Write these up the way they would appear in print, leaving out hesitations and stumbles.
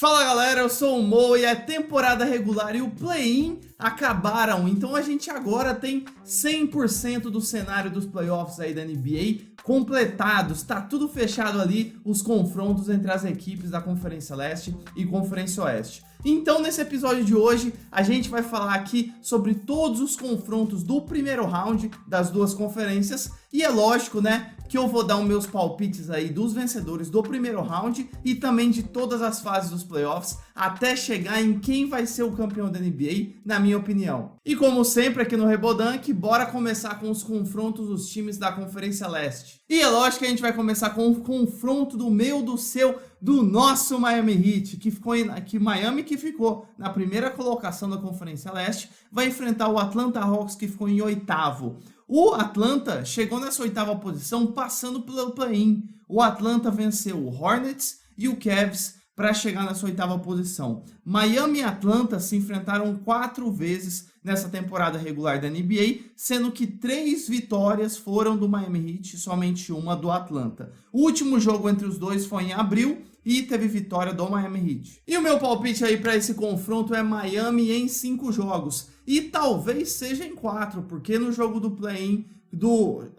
Fala galera, eu sou o Mo e a temporada regular e o play-in acabaram, então a gente agora tem 100% do cenário dos playoffs aí da NBA completados, tá tudo fechado ali, os confrontos entre as equipes da Conferência Leste e Conferência Oeste. Então nesse episódio de hoje a gente vai falar aqui sobre todos os confrontos do primeiro round das duas conferências e é lógico, né, que eu vou dar os meus palpites aí dos vencedores do primeiro round e também de todas as fases dos playoffs até chegar em quem vai ser o campeão da NBA, na minha opinião. E como sempre aqui no Rebodank, bora começar com os confrontos dos times da Conferência Leste. E é lógico que a gente vai começar com o confronto do meu, do seu, do nosso Miami Heat, que ficou na primeira colocação da Conferência Leste, vai enfrentar o Atlanta Hawks, que ficou em oitavo. O Atlanta chegou nessa oitava posição passando pelo play-in. O Atlanta venceu o Hornets e o Cavs para chegar nessa oitava posição. Miami e Atlanta se enfrentaram 4 vezes nessa temporada regular da NBA, sendo que 3 vitórias foram do Miami Heat e somente uma do Atlanta. O último jogo entre os dois foi em abril e teve vitória do Miami Heat. E o meu palpite aí para esse confronto é Miami em 5 jogos. E talvez seja em 4, porque no jogo do play-in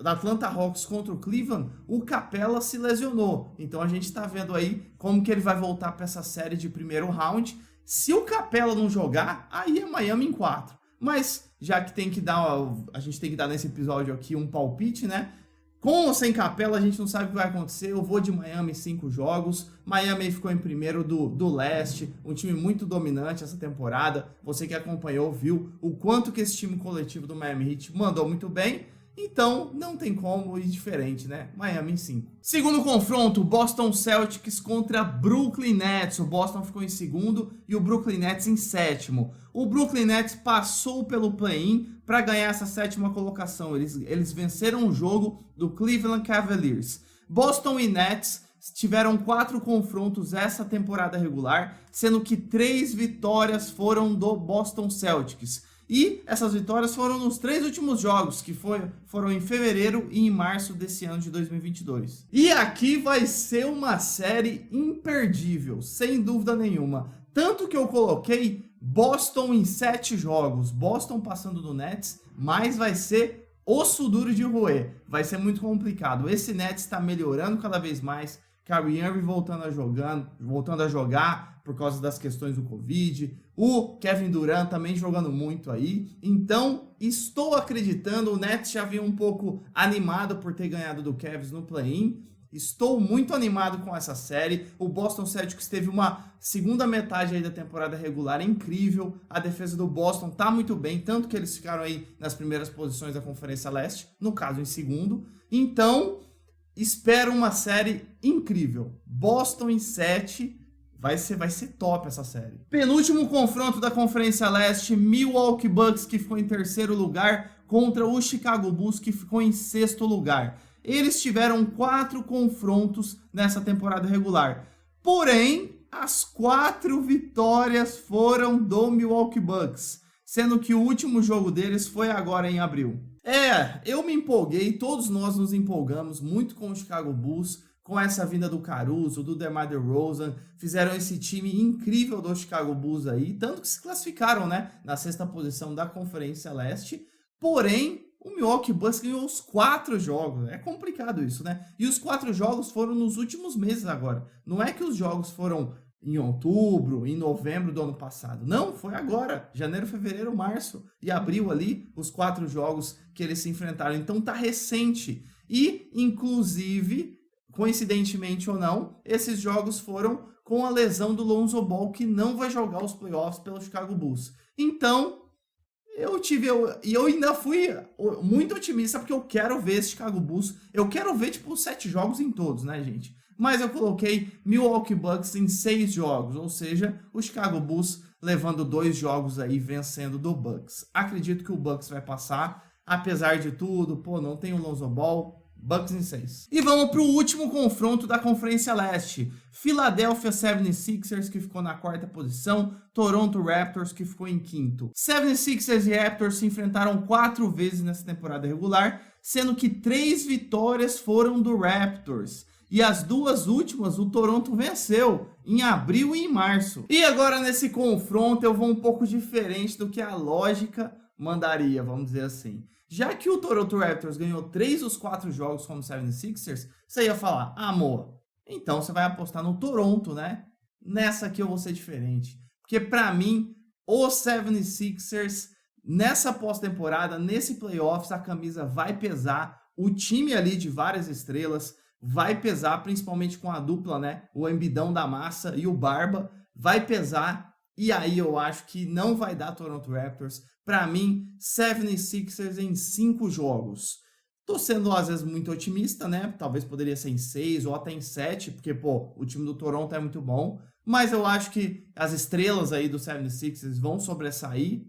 da Atlanta Hawks contra o Cleveland, o Capela se lesionou. Então a gente está vendo aí como que ele vai voltar para essa série de primeiro round. Se o Capela não jogar, aí é Miami em 4. Mas já que a gente tem que dar nesse episódio aqui um palpite, né? Com ou sem Capela, a gente não sabe o que vai acontecer. Eu vou de Miami em 5 jogos. Miami ficou em primeiro do leste. Um time muito dominante essa temporada. Você que acompanhou viu o quanto que esse time coletivo do Miami Heat mandou muito bem. Então, não tem como ir diferente, né? Miami em 5. Segundo confronto, Boston Celtics contra Brooklyn Nets. O Boston ficou em segundo e o Brooklyn Nets em sétimo. O Brooklyn Nets passou pelo play-in para ganhar essa 7ª colocação. Eles venceram o jogo do Cleveland Cavaliers. Boston e Nets tiveram 4 confrontos essa temporada regular, sendo que 3 vitórias foram do Boston Celtics. E essas vitórias foram nos 3 últimos jogos, que foram em fevereiro e em março desse ano de 2022. E aqui vai ser uma série imperdível, sem dúvida nenhuma. Tanto que eu coloquei Boston em 7 jogos, Boston passando do Nets, mas vai ser osso duro de roer. Vai ser muito complicado. Esse Nets está melhorando cada vez mais. Kyrie Irving voltando a jogar por causa das questões do Covid. O Kevin Durant também jogando muito aí. Então, estou acreditando. O Nets já vinha um pouco animado por ter ganhado do Cavs no play-in. Estou muito animado com essa série. O Boston Celtics teve uma segunda metade aí da temporada regular incrível. A defesa do Boston tá muito bem, tanto que eles ficaram aí nas primeiras posições da Conferência Leste, no caso em segundo. Então, espero uma série incrível. Boston em 7, vai ser top essa série. Penúltimo confronto da Conferência Leste, Milwaukee Bucks, que ficou em terceiro lugar, contra o Chicago Bulls, que ficou em sexto lugar. Eles tiveram 4 confrontos nessa temporada regular. Porém, as 4 vitórias foram do Milwaukee Bucks, sendo que o último jogo deles foi agora em abril. Eu me empolguei, todos nós nos empolgamos muito com o Chicago Bulls, com essa vinda do Caruso, do DeMar DeRozan, fizeram esse time incrível do Chicago Bulls aí, tanto que se classificaram, né, na 6ª posição da Conferência Leste. Porém, o Milwaukee Bucks ganhou os 4 jogos. É complicado isso, né? E os 4 jogos foram nos últimos meses agora. Não é que os jogos foram em outubro, em novembro do ano passado. Não, foi agora. Janeiro, fevereiro, março e abril ali, os 4 jogos que eles se enfrentaram. Então tá recente. E, inclusive, coincidentemente ou não, esses jogos foram com a lesão do Lonzo Ball, que não vai jogar os playoffs pelo Chicago Bulls. Então, eu ainda fui muito otimista, porque eu quero ver esse Chicago Bulls. Eu quero ver, tipo, 7 jogos em todos, né, gente? Mas eu coloquei Milwaukee Bucks em 6 jogos, ou seja, o Chicago Bulls levando 2 jogos aí, vencendo do Bucks. Acredito que o Bucks vai passar, apesar de tudo, não tem o Lonzo Ball. Bucks em 6. E vamos para o último confronto da Conferência Leste. Philadelphia 76ers, que ficou na 4ª posição. Toronto Raptors, que ficou em 5º. 76ers e Raptors se enfrentaram 4 vezes nessa temporada regular, sendo que 3 vitórias foram do Raptors. E as duas últimas o Toronto venceu em abril e em março. E agora nesse confronto eu vou um pouco diferente do que a lógica mandaria, vamos dizer assim. Já que o Toronto Raptors ganhou 3 dos 4 jogos como 76ers, você ia falar, amor, então você vai apostar no Toronto, né? Nessa aqui eu vou ser diferente. Porque pra mim, os 76ers, nessa pós-temporada, nesse playoffs, a camisa vai pesar. O time ali de várias estrelas vai pesar, principalmente com a dupla, né? O Embidão da massa e o Barba, vai pesar. E aí eu acho que não vai dar Toronto Raptors. Para mim, 76ers em 5 jogos. Tô sendo às vezes muito otimista, né? Talvez poderia ser em 6 ou até em 7, porque pô, o time do Toronto é muito bom. Mas eu acho que as estrelas aí do 76ers vão sobressair.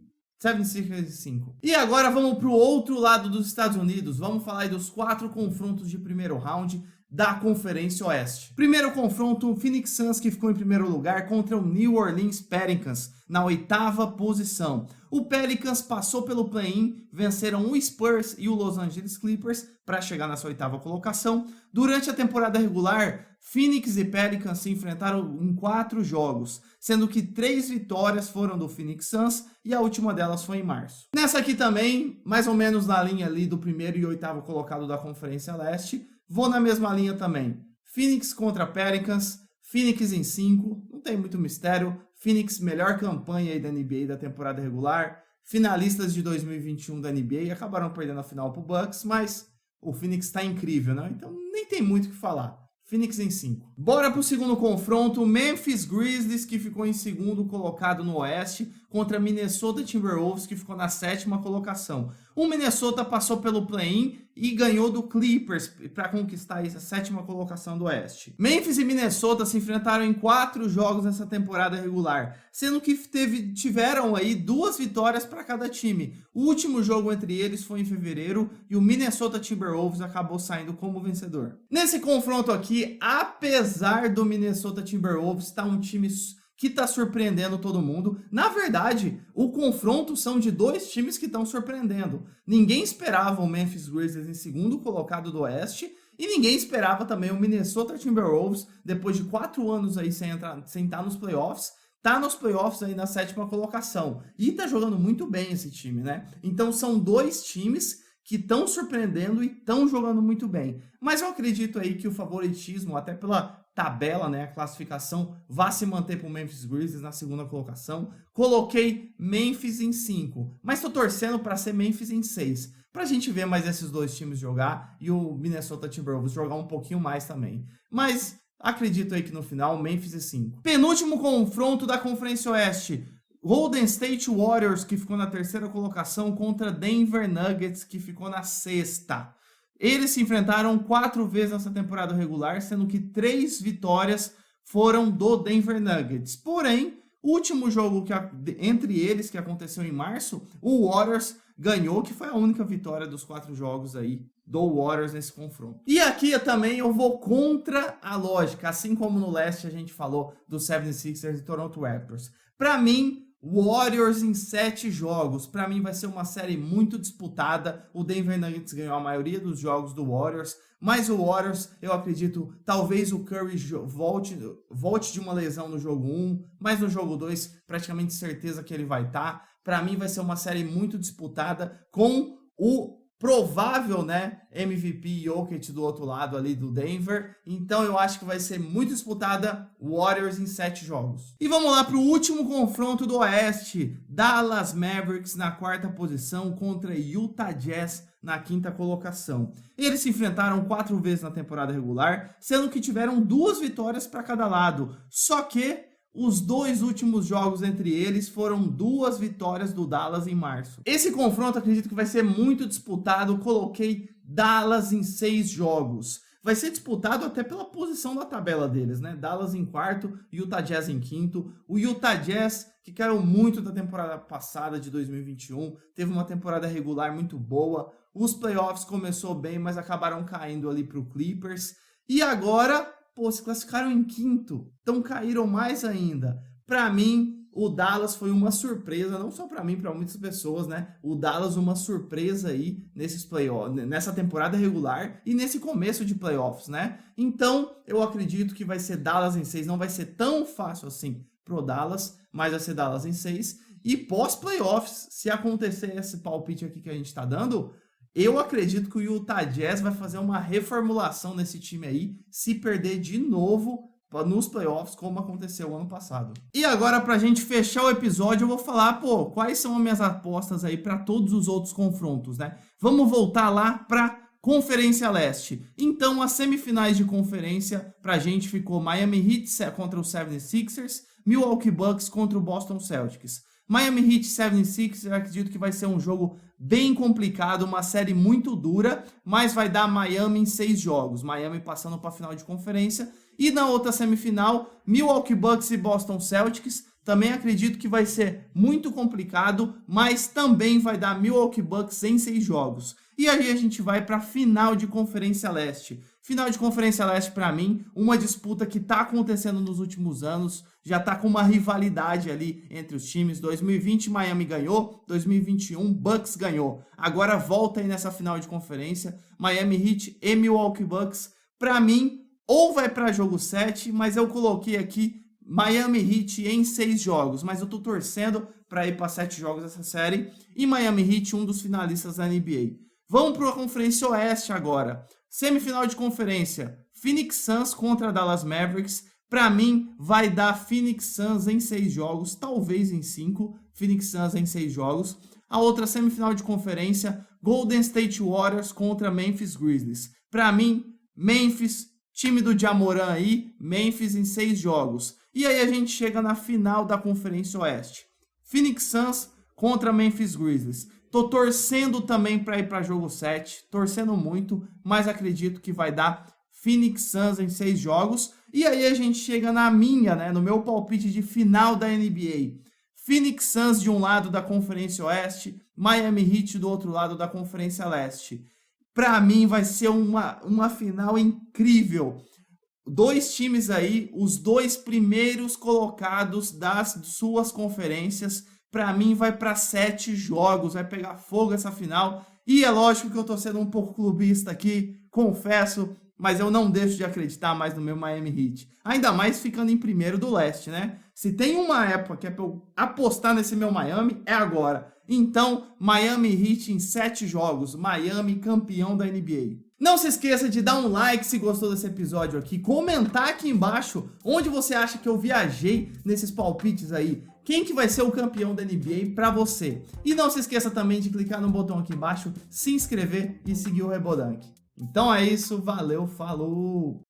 76ers em 5. E agora vamos para o outro lado dos Estados Unidos. Vamos falar aí dos 4 confrontos de primeiro round da Conferência Oeste. Primeiro confronto, o Phoenix Suns, que ficou em primeiro lugar, contra o New Orleans Pelicans, na 8ª posição. O Pelicans passou pelo play-in, venceram o Spurs e o Los Angeles Clippers para chegar nessa 8ª colocação. Durante a temporada regular, Phoenix e Pelicans se enfrentaram em 4 jogos, sendo que 3 vitórias foram do Phoenix Suns e a última delas foi em março. Nessa aqui também, mais ou menos na linha ali do primeiro e 8º colocado da Conferência Leste, vou na mesma linha também. Phoenix contra Pelicans, Phoenix em 5, não tem muito mistério. Phoenix, melhor campanha aí da NBA da temporada regular, finalistas de 2021 da NBA, acabaram perdendo a final pro Bucks, mas o Phoenix tá incrível, né? Então nem tem muito o que falar. Phoenix em 5. Bora pro segundo confronto, Memphis Grizzlies, que ficou em segundo colocado no Oeste, contra Minnesota Timberwolves, que ficou na 7ª colocação. O Minnesota passou pelo play-in e ganhou do Clippers para conquistar essa 7ª colocação do Oeste. Memphis e Minnesota se enfrentaram em 4 jogos nessa temporada regular, sendo que tiveram aí 2 vitórias para cada time. O último jogo entre eles foi em fevereiro e o Minnesota Timberwolves acabou saindo como vencedor. Nesse confronto aqui, apesar do Minnesota Timberwolves estar um time que está surpreendendo todo mundo. Na verdade, o confronto são de 2 times que estão surpreendendo. Ninguém esperava o Memphis Grizzlies em segundo colocado do Oeste e ninguém esperava também o Minnesota Timberwolves, depois de 4 anos aí sem estar nos playoffs, tá nos playoffs aí na 7ª colocação. E tá jogando muito bem esse time, né? Então são 2 times que estão surpreendendo e estão jogando muito bem. Mas eu acredito aí que o favoritismo, até pela tabela, né, a classificação, vai se manter para o Memphis Grizzlies na 2ª colocação. Coloquei Memphis em 5, mas estou torcendo para ser Memphis em 6, para a gente ver mais esses 2 times jogar e o Minnesota Timberwolves jogar um pouquinho mais também. Mas acredito aí que no final, Memphis em 5. Penúltimo confronto da Conferência Oeste, Golden State Warriors, que ficou na 3ª colocação, contra Denver Nuggets, que ficou na 6ª. Eles se enfrentaram 4 vezes nessa temporada regular, sendo que 3 vitórias foram do Denver Nuggets. Porém, o último jogo entre eles, que aconteceu em março, o Warriors ganhou, que foi a única vitória dos 4 jogos aí do Warriors nesse confronto. E aqui eu vou contra a lógica, assim como no leste a gente falou do 76ers e Toronto Raptors. Para mim, Warriors em 7 jogos. Para mim vai ser uma série muito disputada. O Denver Nuggets ganhou a maioria dos jogos do Warriors, mas o Warriors, eu acredito, talvez o Curry volte de uma lesão no jogo 1, mas no jogo 2, praticamente certeza que ele vai estar. Para mim vai ser uma série muito disputada com o provável, né, MVP Jokic do outro lado ali do Denver. Então eu acho que vai ser muito disputada, Warriors em 7 jogos. E vamos lá para o último confronto do Oeste, Dallas Mavericks na 4ª posição contra Utah Jazz na 5ª colocação. Eles se enfrentaram 4 vezes na temporada regular, sendo que tiveram 2 vitórias para cada lado. Só que os 2 últimos jogos entre eles foram 2 vitórias do Dallas em março. Esse confronto acredito que vai ser muito disputado. Coloquei Dallas em 6 jogos. Vai ser disputado até pela posição da tabela deles, né? Dallas em 4º, Utah Jazz em 5º. O Utah Jazz, que caiu muito da temporada passada de 2021, teve uma temporada regular muito boa. Os playoffs começou bem, mas acabaram caindo ali para o Clippers. E agora se classificaram em 5º, então caíram mais ainda. Para mim, o Dallas foi uma surpresa, não só para mim, para muitas pessoas, né? O Dallas uma surpresa aí nesses playoffs, nessa temporada regular e nesse começo de playoffs, né? Então, eu acredito que vai ser Dallas em 6, não vai ser tão fácil assim pro Dallas, mas vai ser Dallas em 6. E pós-playoffs, se acontecer esse palpite aqui que a gente tá dando, eu acredito que o Utah Jazz vai fazer uma reformulação nesse time aí, se perder de novo nos playoffs, como aconteceu ano passado. E agora, pra gente fechar o episódio, eu vou falar, quais são as minhas apostas aí para todos os outros confrontos, né? Vamos voltar lá pra Conferência Leste. Então, as semifinais de conferência pra gente ficou Miami Heat contra o 76ers, Milwaukee Bucks contra o Boston Celtics. Miami Heat 76ers, eu acredito que vai ser um jogo bem complicado, uma série muito dura, mas vai dar Miami em 6 jogos. Miami passando para a final de conferência. E na outra semifinal, Milwaukee Bucks e Boston Celtics. Também acredito que vai ser muito complicado, mas também vai dar Milwaukee Bucks em 6 jogos. E aí a gente vai para a final de Conferência Leste. Final de Conferência Leste, para mim, uma disputa que está acontecendo nos últimos anos, já está com uma rivalidade ali entre os times. 2020 Miami ganhou, 2021 Bucks ganhou. Agora volta aí nessa final de conferência, Miami Heat e Milwaukee Bucks. Para mim, ou vai para jogo 7, mas eu coloquei aqui Miami Heat em 6 jogos, mas eu tô torcendo para ir para 7 jogos dessa série. E Miami Heat, um dos finalistas da NBA. Vamos para a Conferência Oeste agora. Semifinal de conferência, Phoenix Suns contra Dallas Mavericks. Para mim, vai dar Phoenix Suns em 6 jogos, talvez em 5. Phoenix Suns em 6 jogos. A outra semifinal de conferência, Golden State Warriors contra Memphis Grizzlies. Para mim, Memphis, time do Ja Morant aí, Memphis em 6 jogos. E aí a gente chega na final da Conferência Oeste. Phoenix Suns contra Memphis Grizzlies. Tô torcendo também para ir para jogo 7, torcendo muito, mas acredito que vai dar Phoenix Suns em 6 jogos. E aí a gente chega no meu palpite de final da NBA. Phoenix Suns de um lado da Conferência Oeste, Miami Heat do outro lado da Conferência Leste. Para mim vai ser uma final incrível. 2 times aí, os 2 primeiros colocados das suas conferências. Para mim vai para 7 jogos, vai pegar fogo essa final. E é lógico que eu tô sendo um pouco clubista aqui, confesso, mas eu não deixo de acreditar mais no meu Miami Heat. Ainda mais ficando em primeiro do leste, né? Se tem uma época que é pra eu apostar nesse meu Miami, é agora. Então, Miami Heat em 7 jogos, Miami campeão da NBA. Não se esqueça de dar um like se gostou desse episódio aqui, comentar aqui embaixo onde você acha que eu viajei nesses palpites aí. Quem que vai ser o campeão da NBA para você? E não se esqueça também de clicar no botão aqui embaixo, se inscrever e seguir o Rebodank. Então é isso, valeu, falou!